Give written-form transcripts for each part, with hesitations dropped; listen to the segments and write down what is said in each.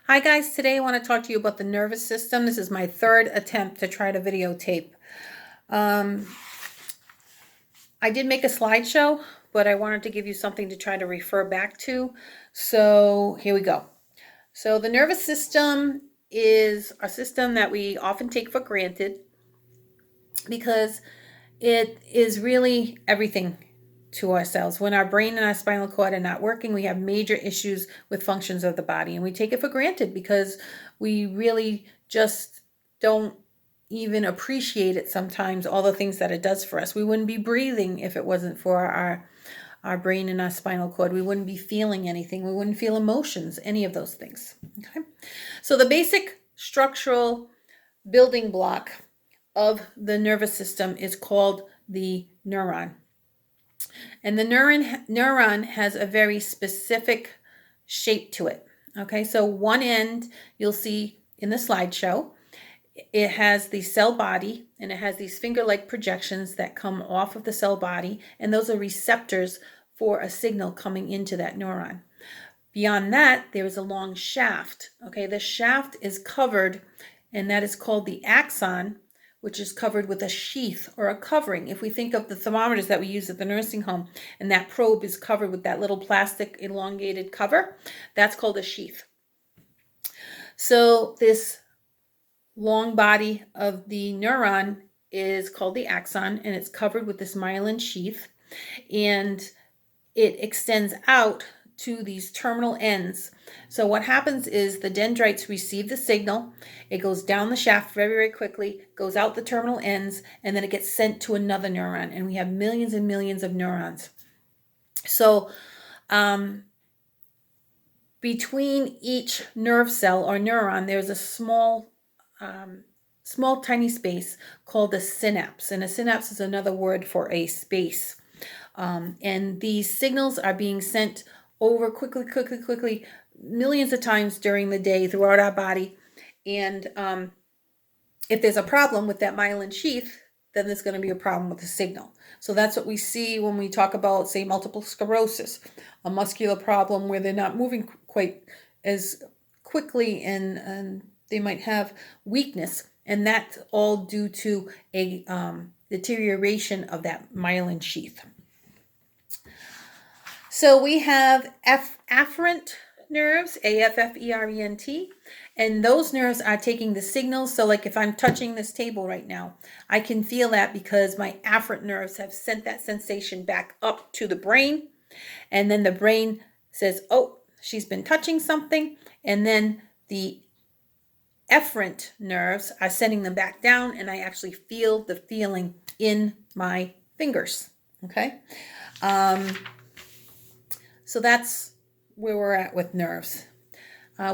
Hi guys, today I want to talk to you about the nervous system. This is my third attempt to try to videotape. I did make a slideshow, but I wanted to give you something to try to refer back to. So here we go. So the nervous system is a system that we often take for granted because it is really everything to ourselves. When our brain and our spinal cord are not working, we have major issues with functions of the body, and we take it for granted because we really just don't even appreciate it sometimes, all the things that it does for us. We wouldn't be breathing if it wasn't for our brain and our spinal cord. We wouldn't be feeling anything. We wouldn't feel emotions, any of those things. Okay. So the basic structural building block of the nervous system is called the neuron. And the neuron has a very specific shape to it. Okay, so one end you'll see in the slideshow, it has the cell body and it has these finger-like projections that come off of the cell body, and those are receptors for a signal coming into that neuron. Beyond that, there is a long shaft. Okay, the shaft is covered, and that is called the axon, which is covered with a sheath or a covering. If we think of the thermometers that we use at the nursing home, and that probe is covered with that little plastic elongated cover, that's called a sheath. So this long body of the neuron is called the axon, and it's covered with this myelin sheath, and it extends out to these terminal ends. So what happens is the dendrites receive the signal, it goes down the shaft very, very quickly, goes out the terminal ends, and then it gets sent to another neuron, and we have millions and millions of neurons. So between each nerve cell or neuron, there's a small tiny space called a synapse, and a synapse is another word for a space. And these signals are being sent over quickly, millions of times during the day throughout our body. And if there's a problem with that myelin sheath, then there's going to be a problem with the signal. So that's what we see when we talk about, say, multiple sclerosis, a muscular problem where they're not moving quite as quickly, and they might have weakness. And that's all due to a deterioration of that myelin sheath. So we have afferent nerves, A-F-F-E-R-E-N-T, and those nerves are taking the signals. So like if I'm touching this table right now, I can feel that because my afferent nerves have sent that sensation back up to the brain, and then the brain says, oh, she's been touching something, and then the efferent nerves are sending them back down, and I actually feel the feeling in my fingers. Okay. So that's where we're at with nerves.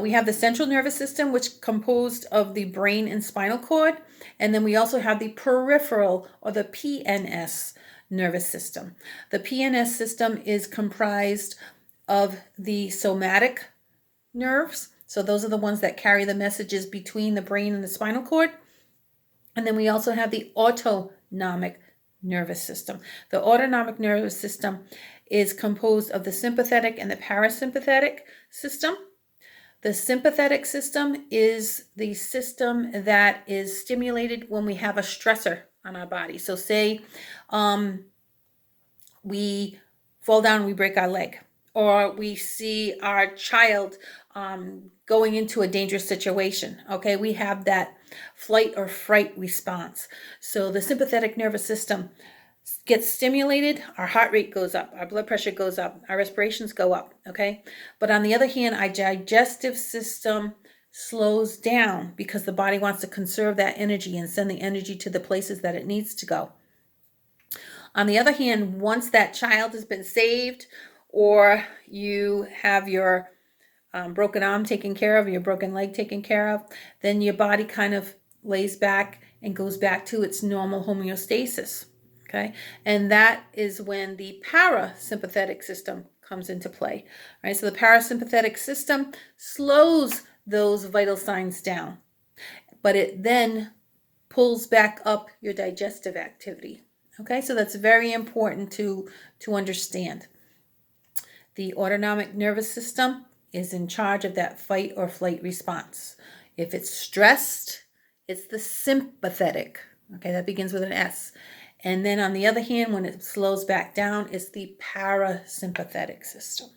We have the central nervous system, which is composed of the brain and spinal cord. And then we also have the peripheral, or the PNS nervous system. The PNS system is comprised of the somatic nerves. So those are the ones that carry the messages between the brain and the spinal cord. And then we also have the autonomic nervous system. The autonomic nervous system is composed of the sympathetic and the parasympathetic system. The sympathetic system is the system that is stimulated when we have a stressor on our body. So say we fall down and we break our leg, or we see our child going into a dangerous situation. Okay, we have that flight or fright response. So the sympathetic nervous system gets stimulated, our heart rate goes up, our blood pressure goes up, our respirations go up. Okay, but on the other hand, our digestive system slows down because the body wants to conserve that energy and send the energy to the places that it needs to go. On the other hand, once that child has been saved, or you have your broken arm taken care of, your broken leg taken care of, then your body kind of lays back and goes back to its normal homeostasis. Okay, and that is when the parasympathetic system comes into play. Right, so the parasympathetic system slows those vital signs down, but it then pulls back up your digestive activity. Okay, so that's very important to understand. The autonomic nervous system is in charge of that fight or flight response. If it's stressed, it's the sympathetic. Okay, that begins with an S. And then on the other hand, when it slows back down, it's the parasympathetic system.